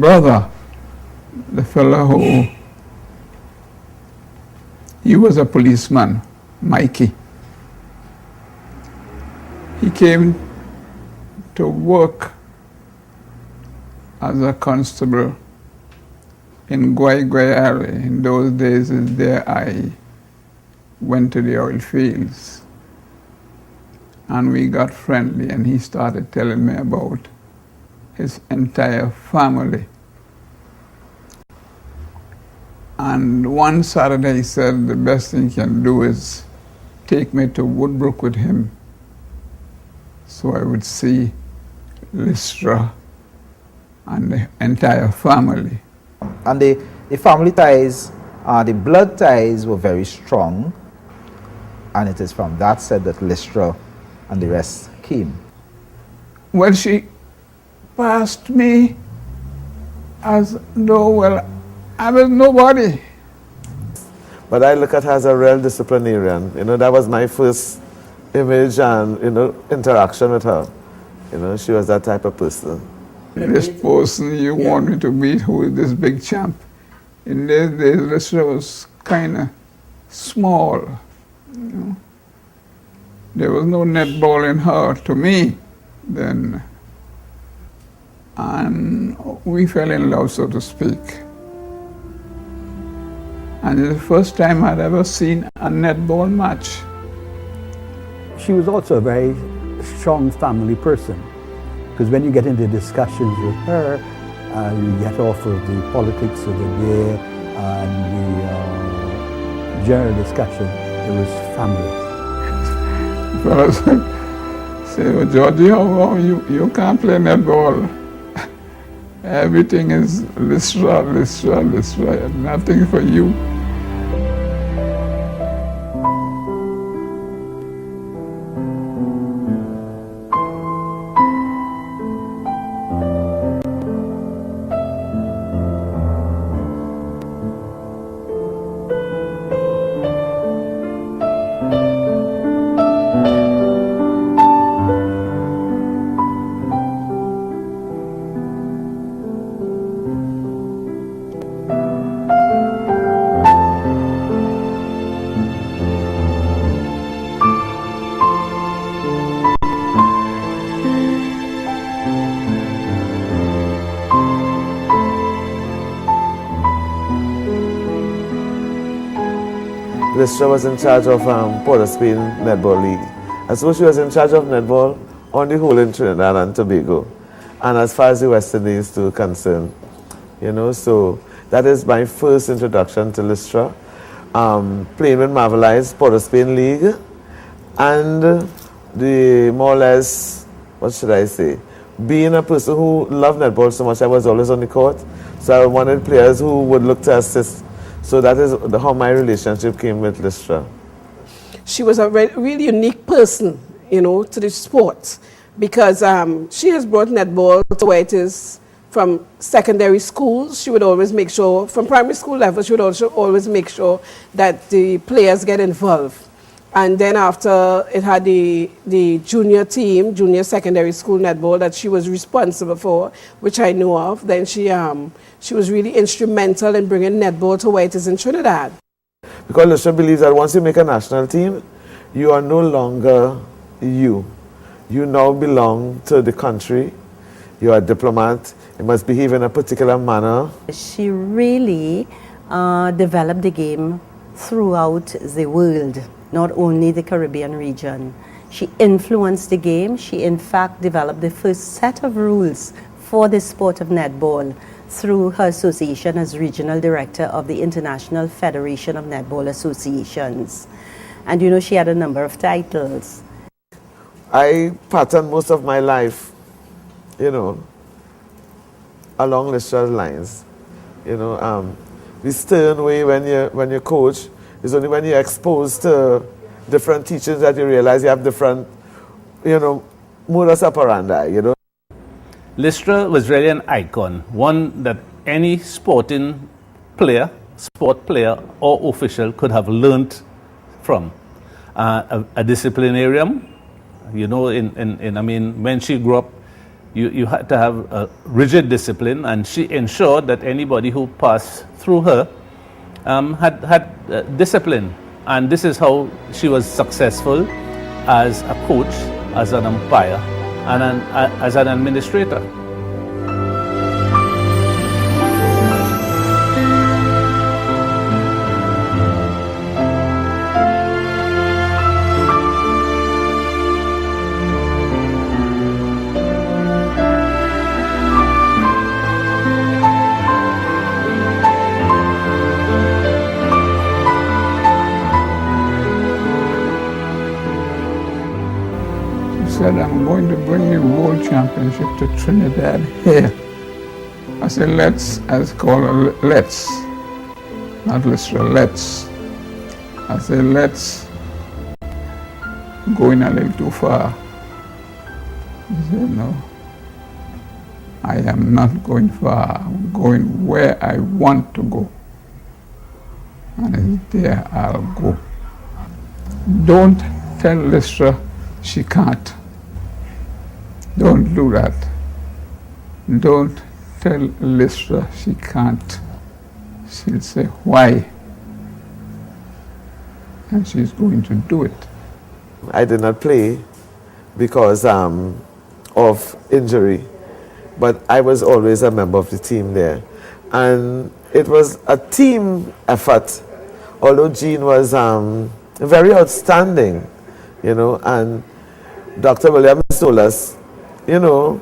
brother, the fellow who, he was a policeman, Mikey. He came to work as a constable in Royale. In those days, there I went to the oil fields. And we got friendly, and he started telling me about his entire family. And one Saturday he said the best thing he can do is take me to Woodbrook with him so I would see Lystra and the entire family. And the family ties, the blood ties were very strong, and it is from that said that Lystra and the rest came. Well, she passed me as though, well, I was nobody. But I look at her as a real disciplinarian. You know, that was my first image and, you know, interaction with her. You know, she was that type of person. This person you want me to meet, who is this big champ? In those days, Lystra was kind of small, you know. There was no netball in her to me then. And we fell in love, so to speak. And it's the first time I'd ever seen a netball match. She was also a very strong family person, because when you get into discussions with her, you get off of the politics of the day and the general discussion. It was family. Fellas say, well, Georgie, you can't play netball. Everything is Lystra, Lystra, Lystra, nothing for you. Lystra was in charge of Port of Spain Netball League. And so she was in charge of netball on the whole in Trinidad and Tobago. And as far as the West Indies too concerned, you know, so that is my first introduction to Lystra. Playing with Marvelize, Port of Spain League, and the more or less, what should I say, being a person who loved netball so much, I was always on the court. So I wanted players who would look to assist. So that is how my relationship came with Lystra. She was a really unique person, you know, to the sport, because she has brought netball to where it is from secondary schools. She would always make sure, from primary school level, she would also always make sure that the players get involved. And then after it had the junior team, junior secondary school netball that she was responsible for, which I knew of, then she was really instrumental in bringing netball to where it is in Trinidad. Because Lystra believes that once you make a national team, you are no longer you. You now belong to the country. You are a diplomat. You must behave in a particular manner. She really developed the game throughout the world, not only the Caribbean region. She influenced the game. She in fact developed the first set of rules for the sport of netball through her association as regional director of the International Federation of Netball Associations. And you know, she had a number of titles. I patterned most of my life, you know, along Lystra's lines. You know, the stern way when you coach is only when you're exposed to different teachings that you realize you have different, you know, modus operandi, you know. Lystra was really an icon, one that any sport player or official could have learned from. A disciplinarian, you know, I mean, when she grew up, you had to have a rigid discipline, and she ensured that anybody who passed through her had discipline. And this is how she was successful as a coach, as an umpire, and as an administrator. Said, I'm going to bring the World Championship to Trinidad here. I said, let's, as called let's, not Lystra, let's. I said, let's going a little too far. He said, no, I am not going far. I'm going where I want to go. And there I'll go. Don't tell Lystra she can't. Don't do that. Don't tell Lystra she can't. She'll say, why? And she's going to do it. I did not play because of injury, but I was always a member of the team there. And it was a team effort, although Jean was very outstanding, you know, and Dr. Williams told us, you know,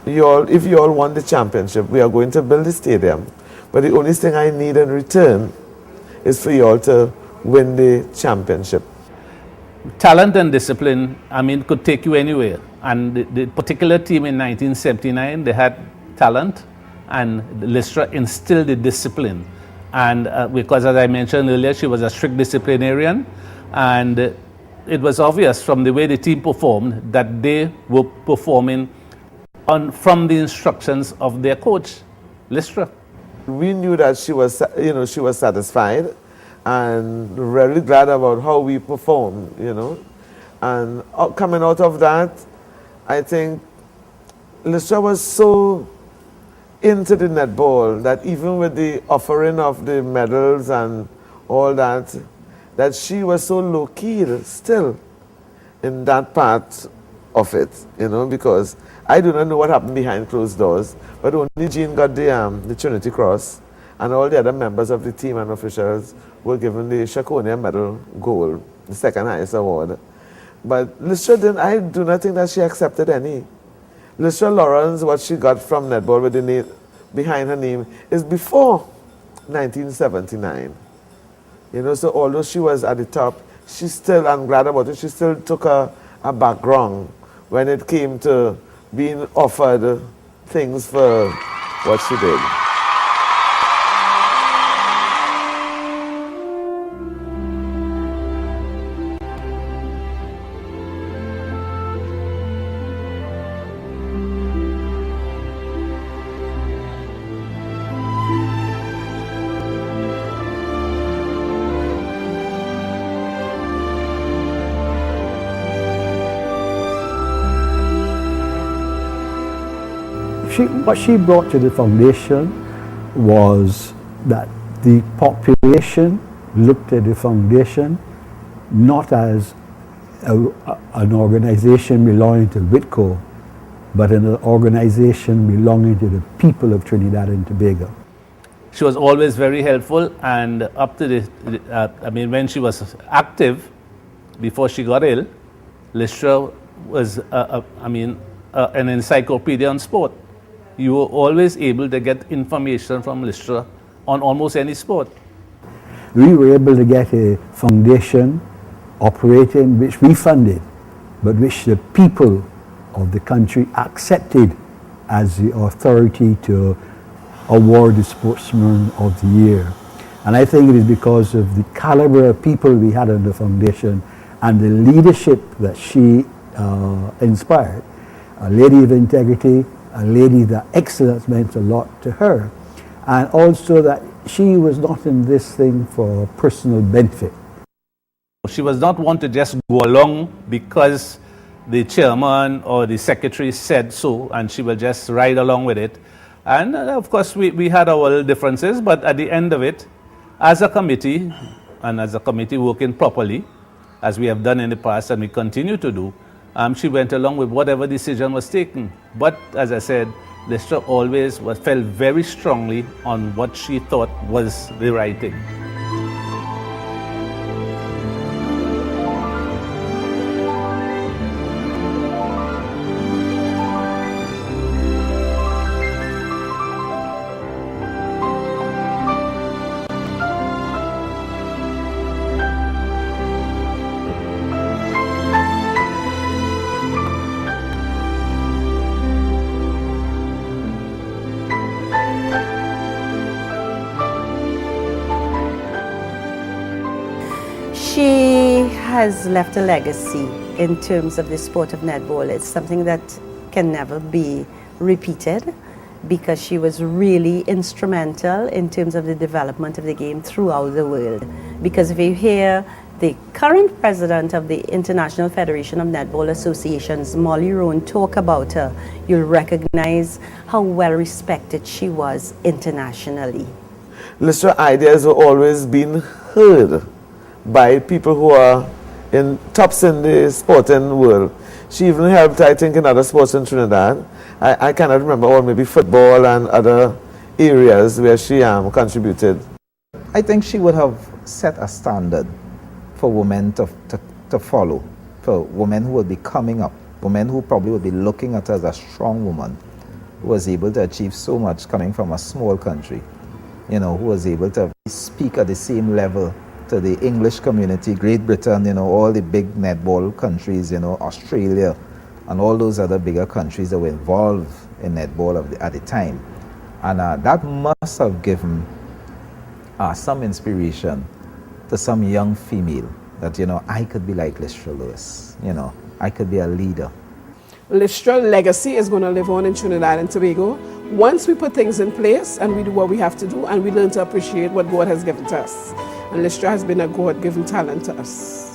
if you all won the championship, we are going to build the stadium. But the only thing I need in return is for you all to win the championship. Talent and discipline, I mean, could take you anywhere. And the particular team in 1979, they had talent, and Lystra instilled the discipline. And because, as I mentioned earlier, she was a strict disciplinarian, and it was obvious from the way the team performed that they were performing from the instructions of their coach, Lystra. We knew that she was, you know, she was satisfied and really glad about how we performed, you know. And coming out of that, I think Lystra was so into the netball that even with the offering of the medals and all that, that she was so low-key still in that part of it, you know, because I do not know what happened behind closed doors, but only Jean got the Trinity Cross, and all the other members of the team and officials were given the Shakonia Medal Gold, the second highest award. But Lystra didn't, I do not think that she accepted any. Lystra Lawrence, what she got from netball with the name behind her name, is before 1979. You know, so although she was at the top, she still, I'm glad about it, she still took a background when it came to being offered things for what she did. What she brought to the foundation was that the population looked at the foundation not as an organization belonging to Whitco, but an organization belonging to the people of Trinidad and Tobago. She was always very helpful, and up to I mean, when she was active, before she got ill, Lystra was, an encyclopedia on sport. You were always able to get information from Lystra on almost any sport. We were able to get a foundation operating which we funded, but which the people of the country accepted as the authority to award the Sportsman of the Year. And I think it is because of the caliber of people we had in the foundation and the leadership that she inspired. A lady of integrity, a lady that excellence meant a lot to her, and also that she was not in this thing for personal benefit. She was not one to just go along because the chairman or the secretary said so, and she will just ride along with it. And of course, we had our little differences, but at the end of it, as a committee, and as a committee working properly, as we have done in the past and we continue to do, she went along with whatever decision was taken. But as I said, Lystra always felt very strongly on what she thought was the right thing. She has left a legacy in terms of the sport of netball. It's something that can never be repeated because she was really instrumental in terms of the development of the game throughout the world. Because if you hear the current president of the International Federation of Netball Associations, Molly Rohn, talk about her, you'll recognize how well respected she was internationally. Lystra ideas have always been heard by people who are in tops in the sporting world. She even helped, I think, in other sports in Trinidad. I cannot remember, or maybe football and other areas where she contributed. I think she would have set a standard for women to follow, for women who would be coming up, women who probably would be looking at her as a strong woman, who was able to achieve so much coming from a small country, you know, who was able to speak at the same level to the English community, Great Britain, you know, all the big netball countries, you know, Australia, and all those other bigger countries that were involved in netball at the time. And that must have given some inspiration to some young female that, you know, I could be like Lystra Lewis, you know, I could be a leader. Lystra legacy is going to live on in Trinidad and Tobago once we put things in place and we do what we have to do and we learn to appreciate what God has given to us. And Lystra has been a God-given talent to us.